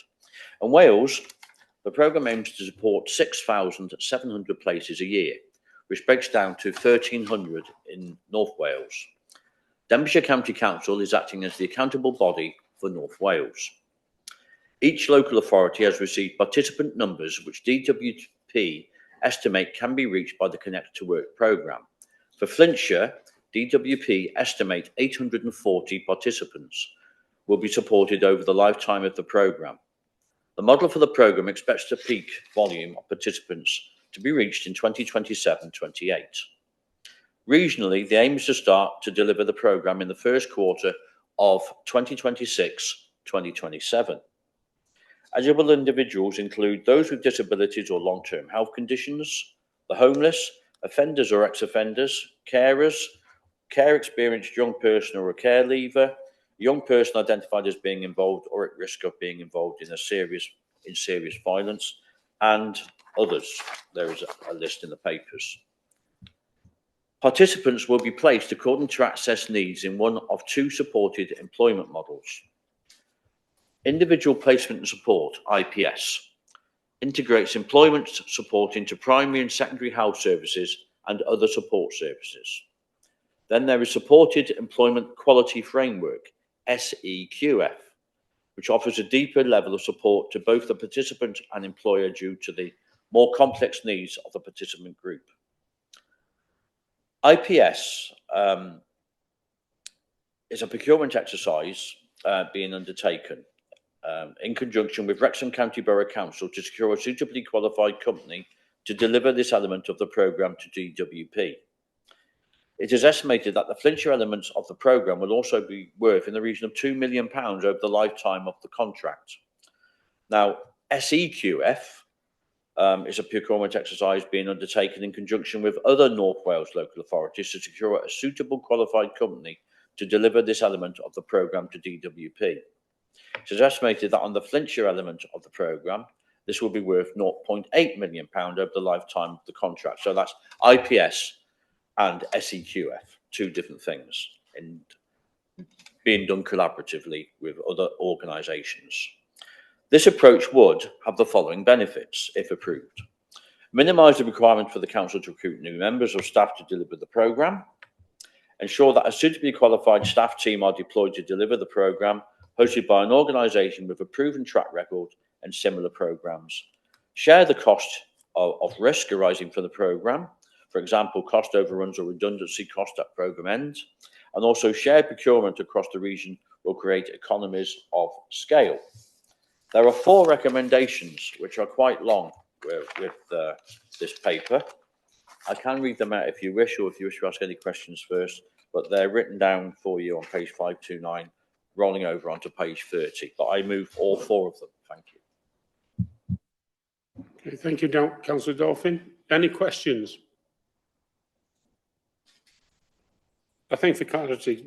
Speaker 10: In Wales, the programme aims to support 6,700 places a year, which breaks down to 1,300 in North Wales. Denbighshire County Council is acting as the accountable body for North Wales. Each local authority has received participant numbers which DWP estimate can be reached by the Connect to Work programme. For Flintshire, DWP estimate 840 participants will be supported over the lifetime of the programme. The model for the programme expects a peak volume of participants to be reached in 2027-28. Regionally, the aim is to start to deliver the programme in the first quarter of 2026-2027. Eligible individuals include those with disabilities or long-term health conditions, the homeless, offenders or ex-offenders, carers, care-experienced young person or a care leaver, a young person identified as being involved or at risk of being involved in serious violence, and others. There is a list in the papers. Participants will be placed according to access needs in one of 2 supported employment models. Individual Placement and Support, IPS, integrates employment support into primary and secondary health services and other support services. Then there is Supported Employment Quality Framework, SEQF, which offers a deeper level of support to both the participant and employer due to the more complex needs of the participant group. IPS is a procurement exercise being undertaken in conjunction with Wrexham County Borough Council to secure a suitably qualified company to deliver this element of the programme to DWP. It is estimated that the Flintshire elements of the programme will also be worth in the region of £2 million over the lifetime of the contract. Now, SEQF is a procurement exercise being undertaken in conjunction with other North Wales local authorities to secure a suitable qualified company to deliver this element of the programme to DWP. It is estimated that on the Flintshire element of the programme, this will be worth £0.8 million over the lifetime of the contract. So that's IPS and SEQF, 2 different things, and being done collaboratively with other organisations. This approach would have the following benefits, if approved. Minimise the requirement for the council to recruit new members of staff to deliver the programme. Ensure that a suitably qualified staff team are deployed to deliver the programme, hosted by an organisation with a proven track record and similar programmes. Share the cost of risk arising from the programme, for example, cost overruns or redundancy cost at programme end, and also shared procurement across the region will create economies of scale. There are 4 recommendations which are quite long with this paper. I can read them out if you wish, or if you wish to ask any questions first, but they're written down for you on page 529, rolling over onto page 30. But I move all 4 of them. Thank you.
Speaker 1: Okay, thank you, Councillor Dolphin. Any questions? I think for clarity,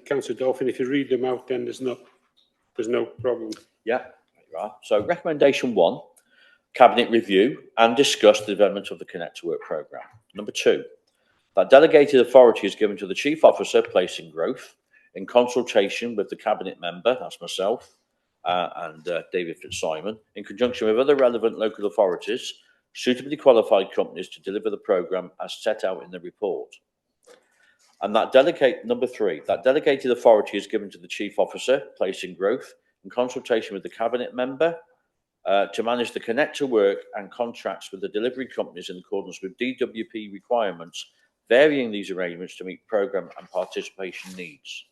Speaker 1: Councillor Dolphin, if you read them out, then there's no problem.
Speaker 10: Yeah, there you are. So recommendation 1, Cabinet review and discuss the development of the Connect to Work programme. Number 2, that delegated authority is given to the Chief Officer Placing Growth in consultation with the Cabinet member, that's myself, and David Fitzsimon, in conjunction with other relevant local authorities, suitably qualified companies to deliver the programme as set out in the report. And number 3, that delegated authority is given to the chief officer, placing growth, in consultation with the cabinet member, to manage the connector work and contracts with the delivery companies in accordance with DWP requirements, varying these arrangements to meet programme and participation needs.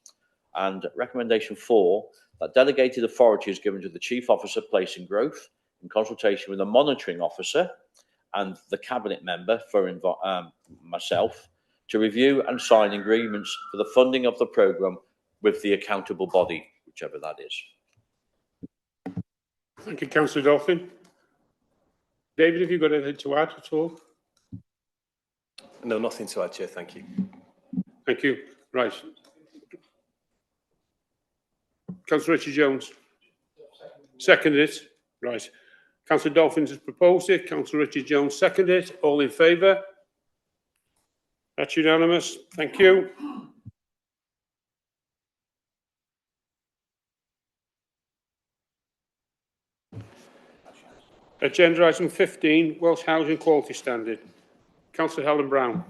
Speaker 10: And recommendation 4, that delegated authority is given to the chief officer, placing growth, in consultation with the monitoring officer and the cabinet member for myself, to review and sign agreements for the funding of the programme with the accountable body, whichever that is.
Speaker 1: Thank you, Councillor Dolphin. David, have you got anything to add at all?
Speaker 13: No, nothing to add, Chair. Thank you.
Speaker 1: Thank you. Right. Councillor Richard Jones. Seconded it. Right. Councillor Dolphin has proposed it. Councillor Richard Jones seconded it. All in favour? That's unanimous. Thank you. Agenda item 15, Welsh Housing Quality Standard. Councillor Helen Brown.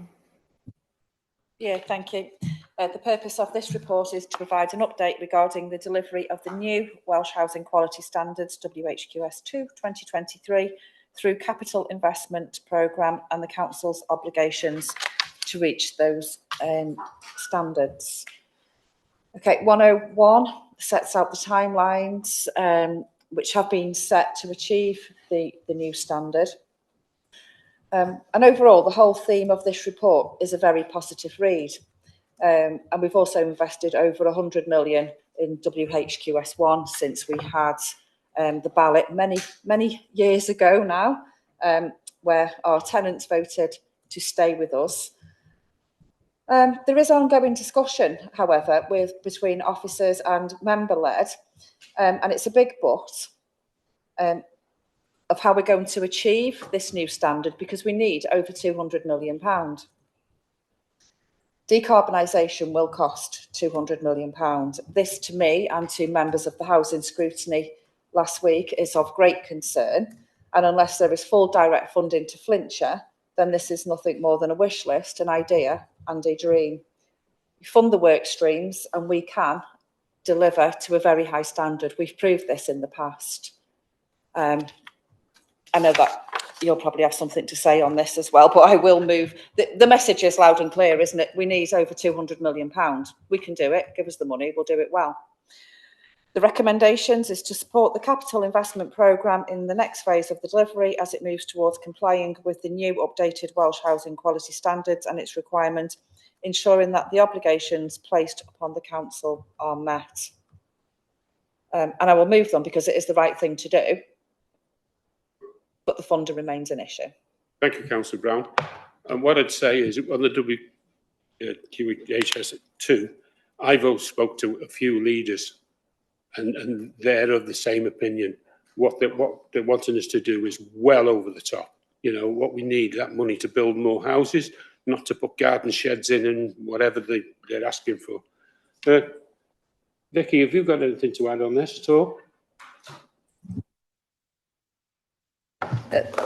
Speaker 4: Yeah, thank you. The purpose of this report is to provide an update regarding the delivery of the new Welsh Housing Quality Standards WHQS2 2023 through Capital Investment Programme and the Council's obligations to reach those standards. Okay, 101 sets out the timelines which have been set to achieve the new standard. And overall, the whole theme of this report is a very positive read. And we've also invested over 100 million in WHQS1 since we had the ballot many years ago now, where our tenants voted to stay with us. There is ongoing discussion, however, between officers and member-led, and it's a big but of how we're going to achieve this new standard, because we need over £200 million. Decarbonisation will cost £200 million. This, to me and to members of the Housing Scrutiny last week, is of great concern. And unless there is full direct funding to Flintshire, then this is nothing more than a wish list, an idea and a dream. We fund the work streams and we can deliver to a very high standard. We've proved this in the past. I know that you'll probably have something to say on this as well, but I will move. The message is loud and clear, isn't it? We need over £200 million. We can do it. Give us the money. We'll do it well. The recommendations is to support the capital investment programme in the next phase of the delivery as it moves towards complying with the new updated Welsh Housing Quality Standards and its requirement, ensuring that the obligations placed upon the council are met. And I will move them because it is the right thing to do, but the funding remains an issue.
Speaker 1: Thank you, Councillor Brown. And what I'd say is on the WHS2, I've spoke to a few leaders and they're of the same opinion. What they're wanting us to do is well over the top. You know, what we need, that money to build more houses, not to put garden sheds in and whatever they're asking for. Vicky, have you got anything to add on this at all?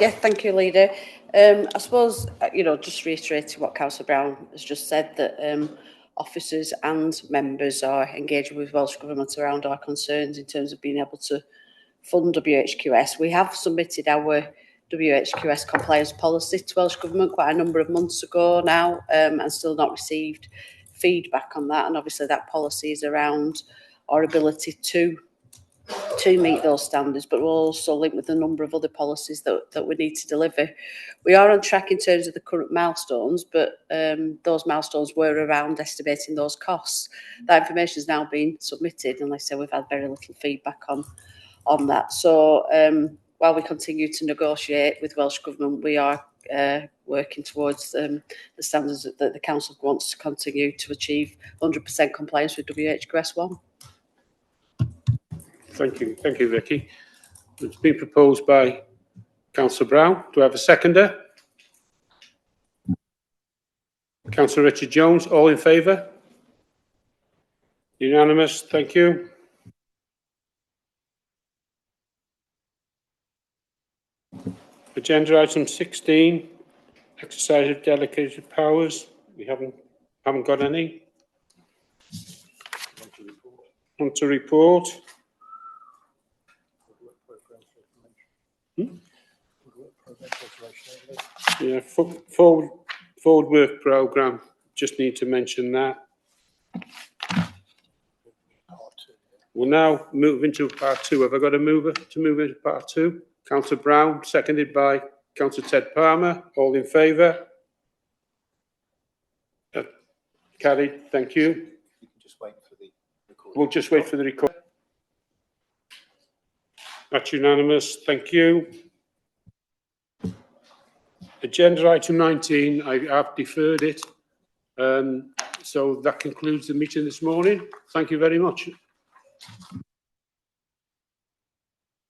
Speaker 14: Yeah, thank you, Leader. I suppose, just reiterating what Councillor Brown has just said, that officers and members are engaging with Welsh Government around our concerns in terms of being able to fund WHQS. We have submitted our WHQS compliance policy to Welsh Government quite a number of months ago now, and still not received feedback on that. And obviously that policy is around our ability to meet those standards, but we're also linked with a number of other policies that we need to deliver. We are on track in terms of the current milestones, but those milestones were around estimating those costs. That information has now been submitted, and like I said, we've had very little feedback on that. So while we continue to negotiate with Welsh Government, we are working towards the standards that the Council wants to continue to achieve 100% compliance with WHQS1.
Speaker 1: Thank you, Vicky. It's been proposed by Councillor Brown. Do I have a seconder? Councillor Richard Jones, all in favour? Unanimous, thank you. Agenda item 16, exercise of delegated powers. We haven't Haven't got any. On to report. Yeah, forward work programme, just need to mention that. We'll now move into part two. Have I got a mover to move into part two? Councillor Brown, seconded by Councillor Ted Palmer. All in favour? Carried, thank you.
Speaker 3: You can just wait for the recording.
Speaker 1: We'll just wait for the record. That's unanimous, thank you. Agenda item 19, I have deferred it. So that concludes the meeting this morning. Thank you very much.